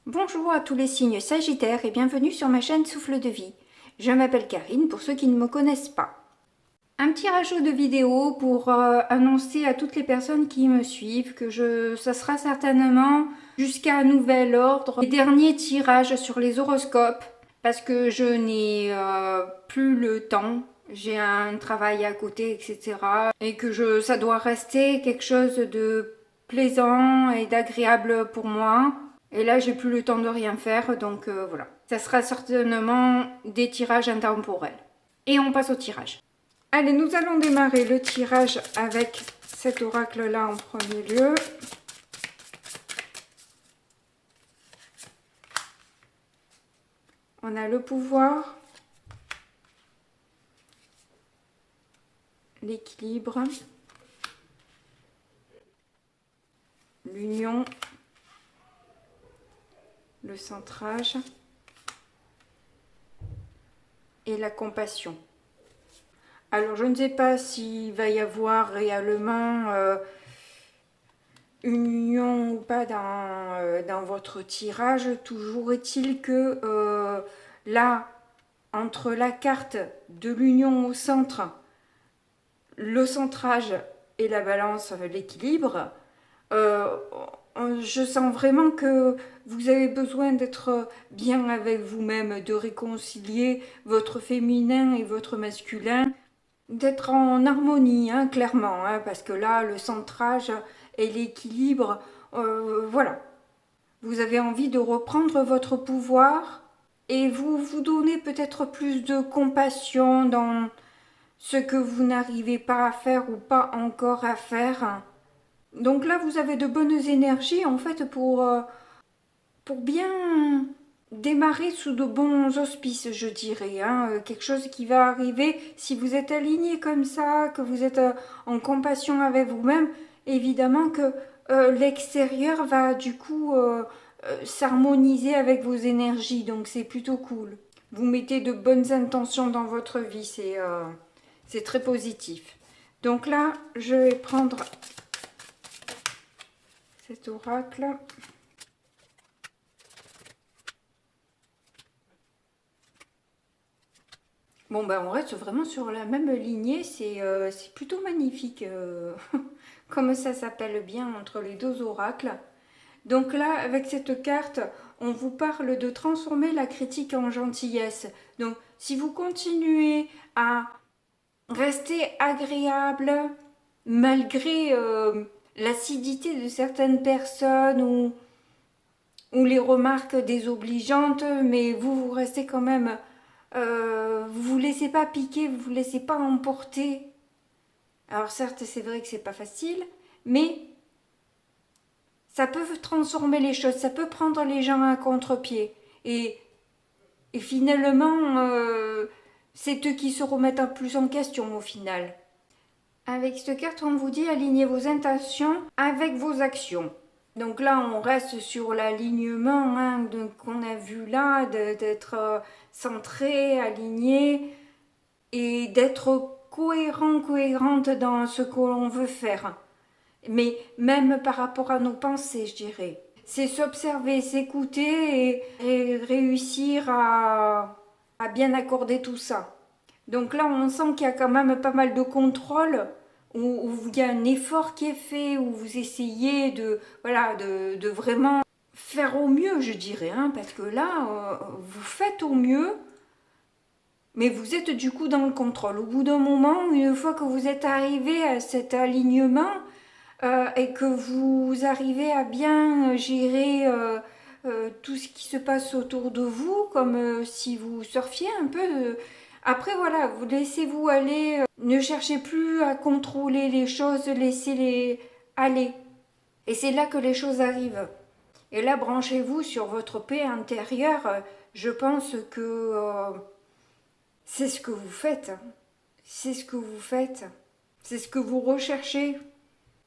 Bonjour à tous les signes Sagittaires et bienvenue sur ma chaîne Souffle de Vie. Je m'appelle Karine pour ceux qui ne me connaissent pas. Un petit rajout de vidéo pour annoncer à toutes les personnes qui me suivent que ça sera certainement jusqu'à un nouvel ordre les derniers tirages sur les horoscopes parce que je n'ai plus le temps. J'ai un travail à côté, etc. Et que ça doit rester quelque chose de plaisant et d'agréable pour moi. Et là, j'ai plus le temps de rien faire, donc voilà. Ça sera certainement des tirages intemporels. Et on passe au tirage. Allez, nous allons démarrer le tirage avec cet oracle-là en premier lieu. On a le pouvoir, l'équilibre, l'union, le centrage et la compassion. Alors, je ne sais pas s'il va y avoir réellement une union ou pas dans votre tirage. Toujours est-il que là, entre la carte de l'union au centre, le centrage et la balance, l'équilibre, je sens vraiment que vous avez besoin d'être bien avec vous-même, de réconcilier votre féminin et votre masculin, d'être en harmonie, hein, clairement, hein, parce que là, le centrage et l'équilibre, voilà. Vous avez envie de reprendre votre pouvoir et vous donnez peut-être plus de compassion dans ce que vous n'arrivez pas à faire ou pas encore à faire. Donc là, vous avez de bonnes énergies en fait pour bien démarrer sous de bons auspices, je dirais. Hein. Quelque chose qui va arriver si vous êtes aligné comme ça, que vous êtes en compassion avec vous-même. Évidemment que l'extérieur va du coup s'harmoniser avec vos énergies, donc c'est plutôt cool. Vous mettez de bonnes intentions dans votre vie, c'est très positif. Donc là, je vais prendre cet oracle. Bon, ben on reste vraiment sur la même lignée, c'est plutôt magnifique, comme ça s'appelle bien entre les deux oracles. Donc là, avec cette carte, on vous parle de transformer la critique en gentillesse. Donc, si vous continuez à rester agréable malgré l'acidité de certaines personnes ou les remarques désobligeantes, mais vous restez quand même, vous vous laissez pas piquer, vous vous laissez pas emporter. Alors certes, c'est vrai que c'est pas facile, mais ça peut transformer les choses, ça peut prendre les gens à contre-pied. Et finalement, c'est eux qui se remettent un plus en question au final. Avec cette carte, on vous dit alignez vos intentions avec vos actions. Donc là, on reste sur l'alignement hein, qu'on a vu là, d'être centré, aligné et d'être cohérent, cohérente dans ce que l'on veut faire. Mais même par rapport à nos pensées, je dirais. C'est s'observer, s'écouter et réussir à bien accorder tout ça. Donc là, on sent qu'il y a quand même pas mal de contrôle, où il y a un effort qui est fait, où vous essayez voilà, de vraiment faire au mieux, je dirais, hein, parce que là, vous faites au mieux, mais vous êtes du coup dans le contrôle. Au bout d'un moment, une fois que vous êtes arrivé à cet alignement, et que vous arrivez à bien gérer tout ce qui se passe autour de vous, comme si vous surfiez un peu. Après, voilà, vous laissez-vous aller, ne cherchez plus à contrôler les choses, laissez-les aller. Et c'est là que les choses arrivent. Et là, branchez-vous sur votre paix intérieure. Je pense que c'est ce que vous faites. C'est ce que vous faites. C'est ce que vous recherchez.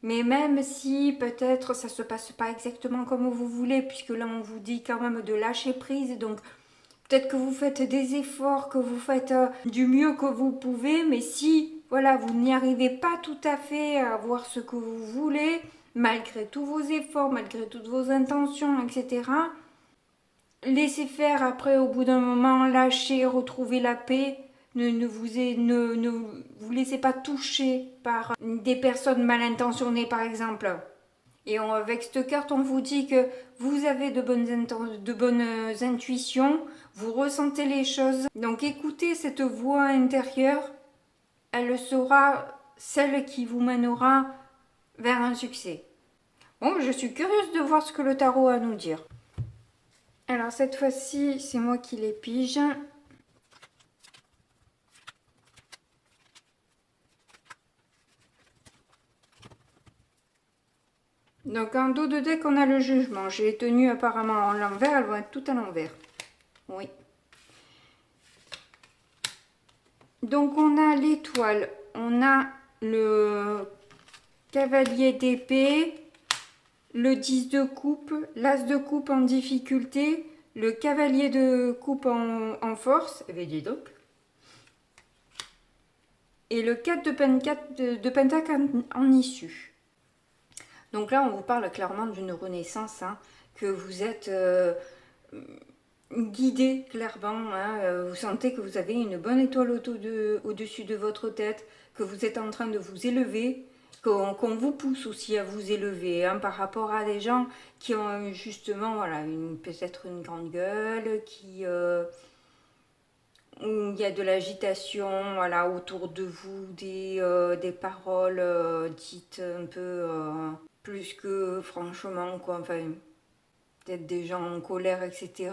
Mais même si peut-être ça se passe pas exactement comme vous voulez, puisque là on vous dit quand même de lâcher prise, donc peut-être que vous faites des efforts, que vous faites du mieux que vous pouvez, mais si voilà vous n'y arrivez pas tout à fait à voir ce que vous voulez, malgré tous vos efforts, malgré toutes vos intentions, etc., laissez faire, après au bout d'un moment, lâchez, retrouvez la paix. Ne vous laissez pas toucher par des personnes mal intentionnées par exemple. Et avec cette carte, on vous dit que vous avez de bonnes intuitions, vous ressentez les choses. Donc écoutez cette voix intérieure, elle sera celle qui vous mènera vers un succès. Bon, je suis curieuse de voir ce que le tarot a à nous dire. Alors cette fois-ci, c'est moi qui les pige. Donc en dos de deck, on a le jugement. J'ai tenu apparemment en l'envers, elles vont être toutes à l'envers. Oui. Donc on a l'étoile, on a le cavalier d'épée, le 10 de coupe, l'as de coupe en difficulté, le cavalier de coupe en force, eh bien, dis donc. Et le 4 de pentacle en issue. Donc là, on vous parle clairement d'une renaissance, hein, que vous êtes guidé clairement. Hein, vous sentez que vous avez une bonne étoile au-dessus de votre tête, que vous êtes en train de vous élever, qu'on vous pousse aussi à vous élever, hein, par rapport à des gens qui ont justement, voilà, peut-être une grande gueule, où il y a de l'agitation, voilà, autour de vous, des paroles dites un peu plus que franchement, quoi, enfin, peut-être des gens en colère, etc.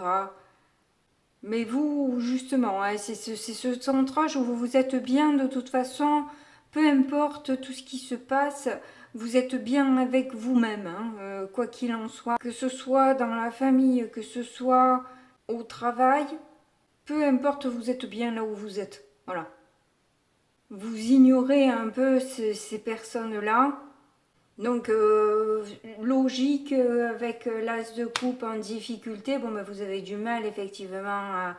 Mais vous, justement, hein, c'est ce centrage où vous vous êtes bien de toute façon, peu importe tout ce qui se passe, vous êtes bien avec vous-même, hein, quoi qu'il en soit, que ce soit dans la famille, que ce soit au travail, peu importe, vous êtes bien là où vous êtes. Voilà. Vous ignorez un peu ces personnes-là. Donc, logique, avec l'as de coupe en difficulté, bon, ben, vous avez du mal effectivement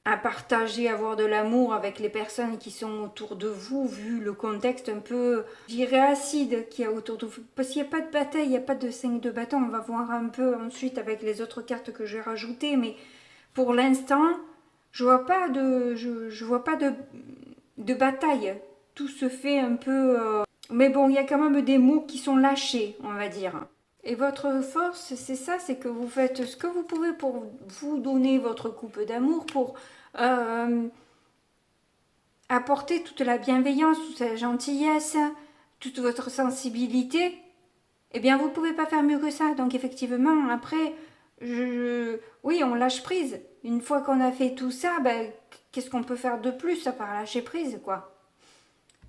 à partager, à avoir de l'amour avec les personnes qui sont autour de vous, vu le contexte un peu, je dirais, acide qu'il y a autour de vous. Parce qu'il n'y a pas de bataille, il n'y a pas de 5 de bâton, on va voir un peu ensuite avec les autres cartes que j'ai rajoutées, mais pour l'instant, je vois pas je vois pas de bataille. Tout se fait un peu... Mais bon, il y a quand même des mots qui sont lâchés, on va dire. Et votre force, c'est ça, c'est que vous faites ce que vous pouvez pour vous donner votre coupe d'amour, pour apporter toute la bienveillance, toute la gentillesse, toute votre sensibilité. Eh bien, vous ne pouvez pas faire mieux que ça. Donc, effectivement, après, oui, on lâche prise. Une fois qu'on a fait tout ça, ben, qu'est-ce qu'on peut faire de plus à part lâcher prise, quoi?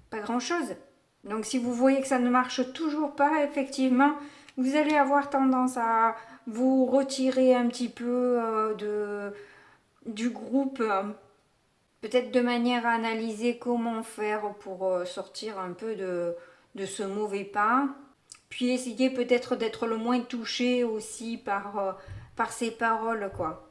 Pas grand-chose. Donc, si vous voyez que ça ne marche toujours pas, effectivement, vous allez avoir tendance à vous retirer un petit peu du groupe, peut-être de manière à analyser comment faire pour sortir un peu de ce mauvais pas. Puis essayer peut-être d'être le moins touché aussi par ces paroles, quoi.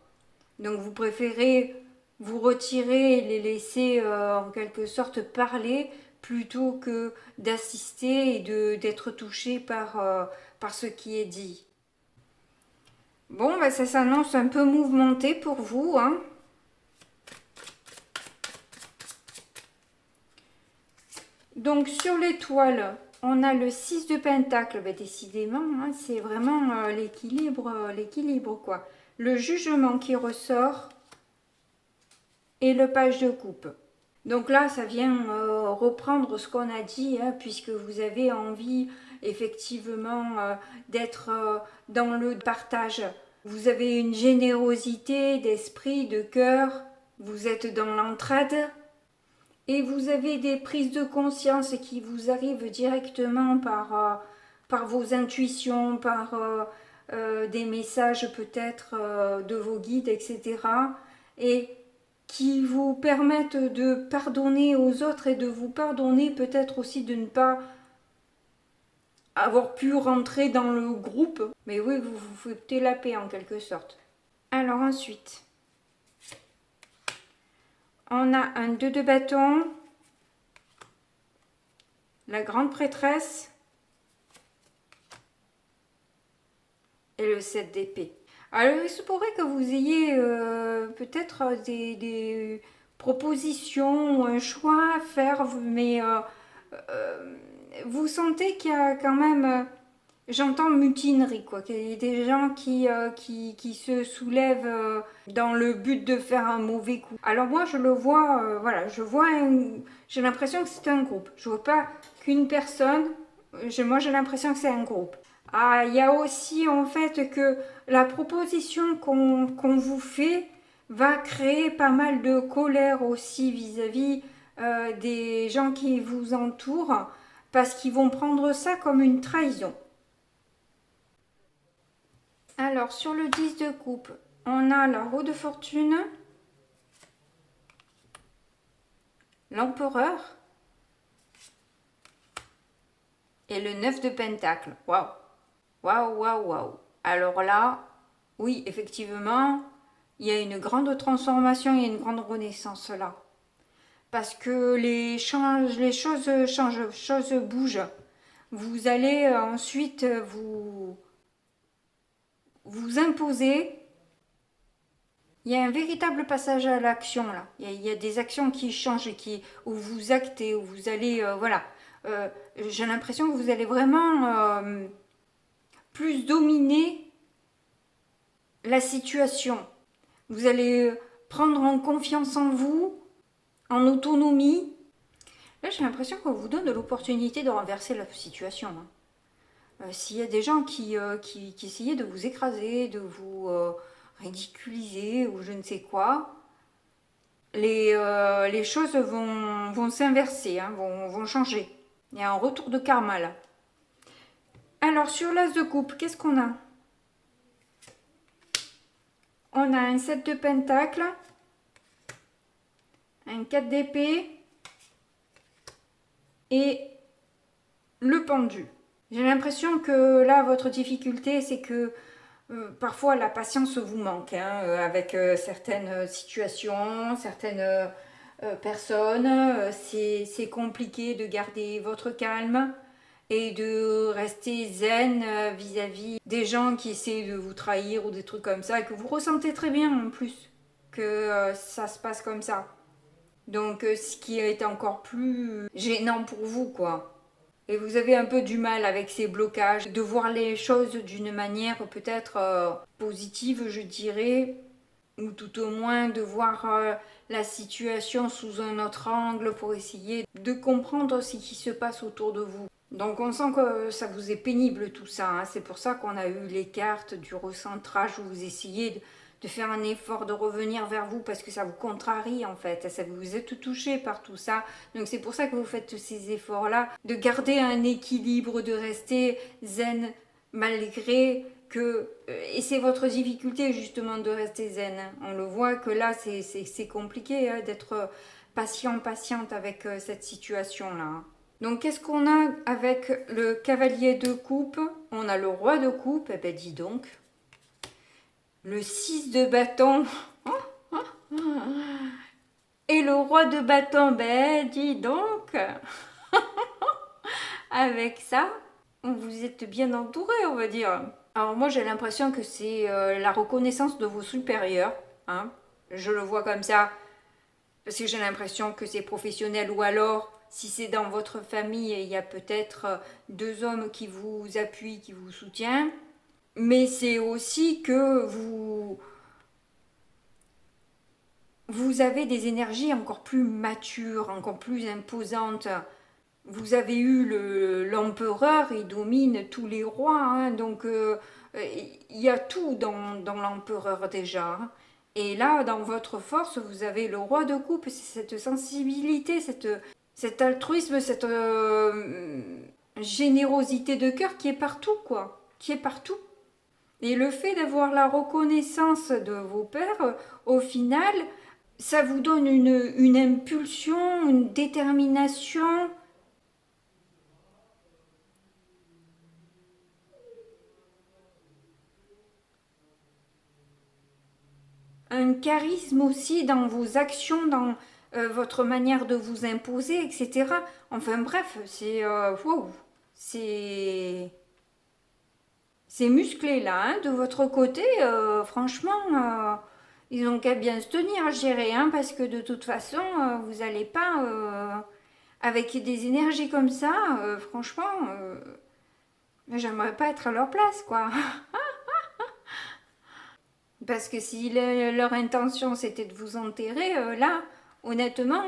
Donc vous préférez vous retirer et les laisser en quelque sorte parler plutôt que d'assister et d'être touché par ce qui est dit. Bon, bah ça s'annonce un peu mouvementé pour vous, hein. Donc sur l'étoile, on a le 6 de pentacle, bah, décidément, hein, c'est vraiment l'équilibre, quoi. Le jugement qui ressort et le page de coupe. Donc là, ça vient reprendre ce qu'on a dit, hein, puisque vous avez envie effectivement d'être dans le partage. Vous avez une générosité d'esprit, de cœur, vous êtes dans l'entraide et vous avez des prises de conscience qui vous arrivent directement par vos intuitions, par des messages peut-être de vos guides, etc. Et qui vous permettent de pardonner aux autres et de vous pardonner peut-être aussi de ne pas avoir pu rentrer dans le groupe. Mais oui, vous vous foutez la paix en quelque sorte. Alors ensuite, on a un 2 de bâton, la grande prêtresse et le 7 d'épée. Alors, il se pourrait que vous ayez peut-être des propositions, un choix à faire, mais euh, vous sentez qu'il y a quand même, j'entends mutinerie, quoi, qu'il y a des gens qui se soulèvent dans le but de faire un mauvais coup. Alors moi, je le vois, voilà, j'ai l'impression que c'est un groupe. Je vois pas qu'une personne, moi j'ai l'impression que c'est un groupe. Ah, il y a aussi en fait que la proposition qu'on vous fait va créer pas mal de colère aussi vis-à-vis des gens qui vous entourent parce qu'ils vont prendre ça comme une trahison. Alors, sur le 10 de coupe, on a la roue de fortune, l'empereur et le 9 de pentacle. Waouh! Waouh, waouh, waouh! Alors là, oui, effectivement, il y a une grande transformation, il y a une grande renaissance là. Parce que les choses changent, les choses bougent. Vous allez ensuite vous imposer. Il y a un véritable passage à l'action là. Il y a des actions qui changent et où vous actez, où vous allez, voilà. J'ai l'impression que vous allez vraiment plus dominer la situation. Vous allez prendre en confiance en vous, en autonomie. Là, j'ai l'impression qu'on vous donne l'opportunité de renverser la situation. Hein. S'il y a des gens qui essayaient de vous écraser, de vous ridiculiser ou je ne sais quoi, les choses vont s'inverser, hein, vont changer. Il y a un retour de karma là. Alors sur l'as de coupe, qu'est-ce qu'on a? On a un 7 de pentacle, un 4 d'épée et le pendu. J'ai l'impression que là, votre difficulté, c'est que parfois la patience vous manque hein, avec certaines situations, certaines personnes. C'est compliqué de garder votre calme et de rester zen vis-à-vis des gens qui essaient de vous trahir ou des trucs comme ça et que vous ressentez très bien en plus que ça se passe comme ça. Donc ce qui est encore plus gênant pour vous quoi. Et vous avez un peu du mal avec ces blocages, de voir les choses d'une manière peut-être positive, je dirais, ou tout au moins de voir la situation sous un autre angle pour essayer de comprendre ce qui se passe autour de vous. Donc on sent que ça vous est pénible tout ça, hein. C'est pour ça qu'on a eu les cartes du recentrage où vous essayez de faire un effort de revenir vers vous parce que ça vous contrarie en fait, ça vous êtes touché par tout ça. Donc c'est pour ça que vous faites ces efforts-là, de garder un équilibre, de rester zen malgré que... Et c'est votre difficulté justement de rester zen. On le voit que là c'est compliqué hein, d'être patiente avec cette situation-là. Donc qu'est-ce qu'on a avec le cavalier de coupe? On a le roi de coupe, eh ben dis donc. Le 6 de bâton. Et le roi de bâton, ben dis donc. Avec ça, vous êtes bien entouré, on va dire. Alors moi j'ai l'impression que c'est la reconnaissance de vos supérieurs. Hein. Je le vois comme ça. Parce que j'ai l'impression que c'est professionnel ou alors si c'est dans votre famille, il y a peut-être deux hommes qui vous appuient, qui vous soutiennent. Mais c'est aussi que vous avez des énergies encore plus matures, encore plus imposantes. Vous avez eu l'empereur, il domine tous les rois, hein, donc il y a tout dans l'empereur déjà. Hein. Et là, dans votre force, vous avez le roi de coupe, c'est cette sensibilité, cet altruisme, cette générosité de cœur qui est partout, quoi. Qui est partout. Et le fait d'avoir la reconnaissance de vos pères, au final, ça vous donne une impulsion, une détermination. Un charisme aussi dans vos actions, dans votre manière de vous imposer, etc. Enfin bref, c'est... wow, c'est... c'est musclé là, hein, de votre côté, franchement, ils ont qu'à bien se tenir, je dirais, hein, parce que de toute façon, vous n'allez pas, avec des énergies comme ça, franchement, j'aimerais pas être à leur place, quoi. Parce que si leur intention c'était de vous enterrer, là, honnêtement,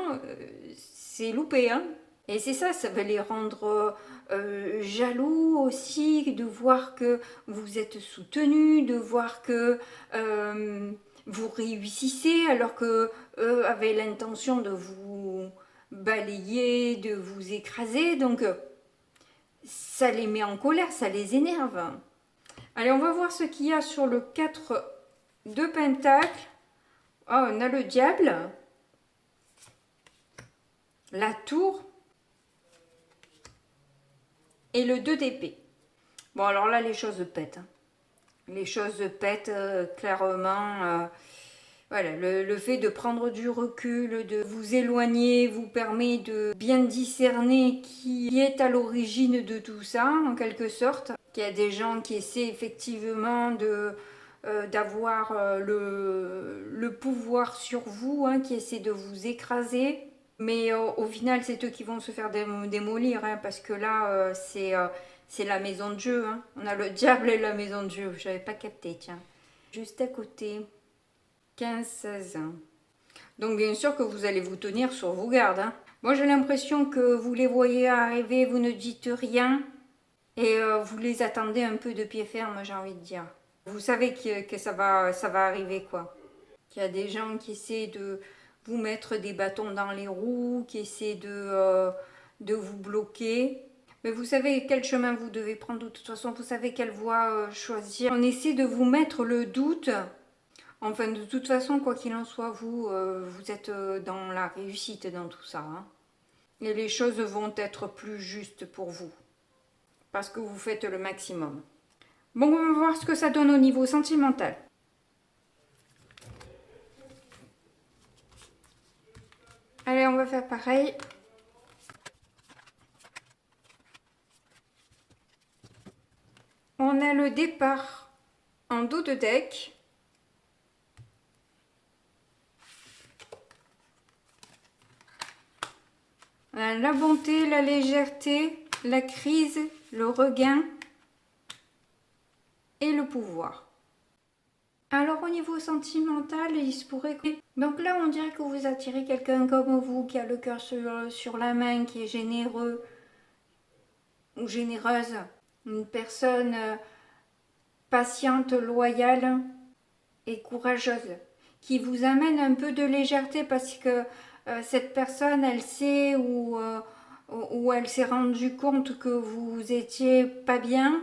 c'est loupé, hein. Et c'est ça, ça va les rendre jaloux aussi, de voir que vous êtes soutenu, de voir que vous réussissez, alors que eux avaient l'intention de vous balayer, de vous écraser. Donc, ça les met en colère, ça les énerve. Allez, on va voir ce qu'il y a sur le 4 de Pentacle. Oh, on a le diable, la tour et le 2 d'épée. Bon, alors là, les choses pètent. Hein. Les choses pètent clairement. Voilà, le fait de prendre du recul, de vous éloigner, vous permet de bien discerner qui est à l'origine de tout ça, en quelque sorte. Qu'il y a des gens qui essaient effectivement d'avoir le pouvoir sur vous, hein, qui essaient de vous écraser. Mais au final, c'est eux qui vont se faire démolir, hein, parce que là, c'est la maison de Dieu. Hein. On a le diable et la maison de Dieu. Je n'avais pas capté, tiens. Juste à côté. 15-16 ans. Donc bien sûr que vous allez vous tenir sur vos gardes. Hein. Moi j'ai l'impression que vous les voyez arriver, vous ne dites rien et vous les attendez un peu de pied ferme, j'ai envie de dire. Vous savez que ça va arriver quoi. Qu'il y a des gens qui essaient de vous mettre des bâtons dans les roues, qui essaient de vous bloquer. Mais vous savez quel chemin vous devez prendre de toute façon, vous savez quelle voie choisir. On essaie de vous mettre le doute. Enfin, de toute façon, quoi qu'il en soit, vous êtes dans la réussite dans tout ça. Hein. Et les choses vont être plus justes pour vous. Parce que vous faites le maximum. Bon, on va voir ce que ça donne au niveau sentimental. Allez, on va faire pareil. On a le départ en dos de deck. La bonté, la légèreté, la crise, le regain et le pouvoir. Alors au niveau sentimental, il se pourrait que... Donc là, on dirait que vous attirez quelqu'un comme vous, qui a le cœur sur la main, qui est généreux ou généreuse. Une personne patiente, loyale et courageuse, qui vous amène un peu de légèreté parce que cette personne, elle sait ou elle s'est rendue compte que vous étiez pas bien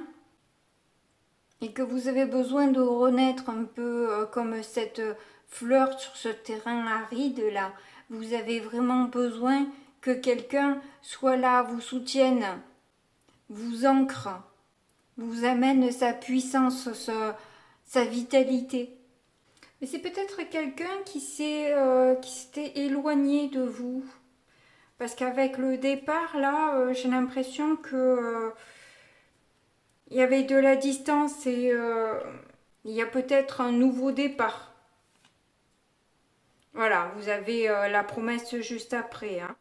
et que vous avez besoin de renaître un peu comme cette fleur sur ce terrain aride là. Vous avez vraiment besoin que quelqu'un soit là, vous soutienne, vous ancre, vous amène sa puissance, sa vitalité. Mais c'est peut-être quelqu'un qui s'était éloigné de vous. Parce qu'avec le départ, là, j'ai l'impression que il y avait de la distance et il y a peut-être un nouveau départ. Voilà, vous avez la promesse juste après. Hein.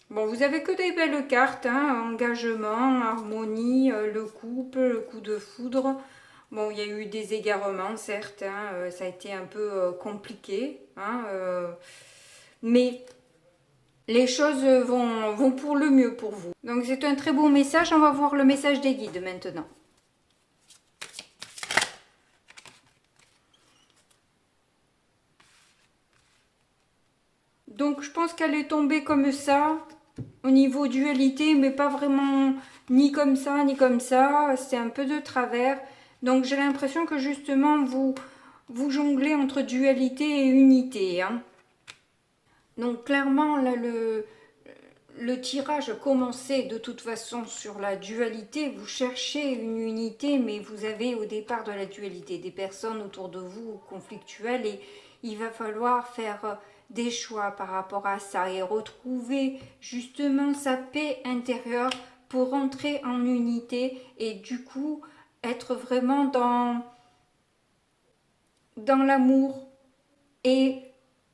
Bon, vous avez que des belles cartes, hein, engagement, harmonie, le couple, le coup de foudre. Bon, il y a eu des égarements, certes, hein, ça a été un peu compliqué, hein, mais les choses vont pour le mieux pour vous. Donc c'est un très beau message, on va voir le message des guides maintenant. Donc je pense qu'elle est tombée comme ça, au niveau dualité, mais pas vraiment ni comme ça, ni comme ça, c'est un peu de travers. Donc j'ai l'impression que justement vous jonglez entre dualité et unité. Hein. Donc clairement là le tirage commençait de toute façon sur la dualité. Vous cherchez une unité, mais vous avez au départ de la dualité des personnes autour de vous conflictuelles et il va falloir faire des choix par rapport à ça et retrouver justement sa paix intérieure pour rentrer en unité et du coup être vraiment dans l'amour et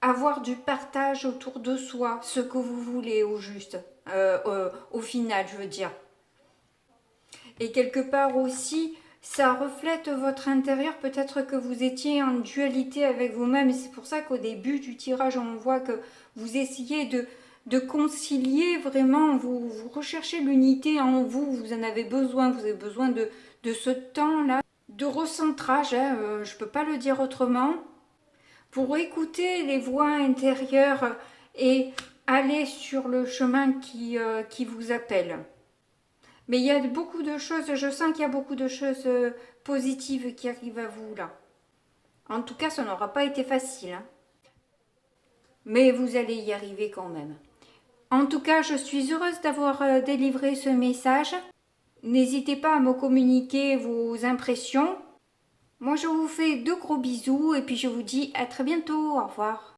avoir du partage autour de soi, ce que vous voulez au juste, au final je veux dire. Et quelque part aussi, ça reflète votre intérieur, peut-être que vous étiez en dualité avec vous-même, et c'est pour ça qu'au début du tirage, on voit que vous essayez de concilier vraiment, vous recherchez l'unité en vous, vous en avez besoin, vous avez besoin de ce temps-là, de recentrage, hein, je ne peux pas le dire autrement, pour écouter les voix intérieures et aller sur le chemin qui vous appelle. Mais il y a beaucoup de choses, je sens qu'il y a beaucoup de choses positives qui arrivent à vous là. En tout cas, ça n'aura pas été facile, hein. Mais vous allez y arriver quand même. En tout cas, je suis heureuse d'avoir délivré ce message. N'hésitez pas à me communiquer vos impressions. Moi, je vous fais de gros bisous et puis je vous dis à très bientôt. Au revoir.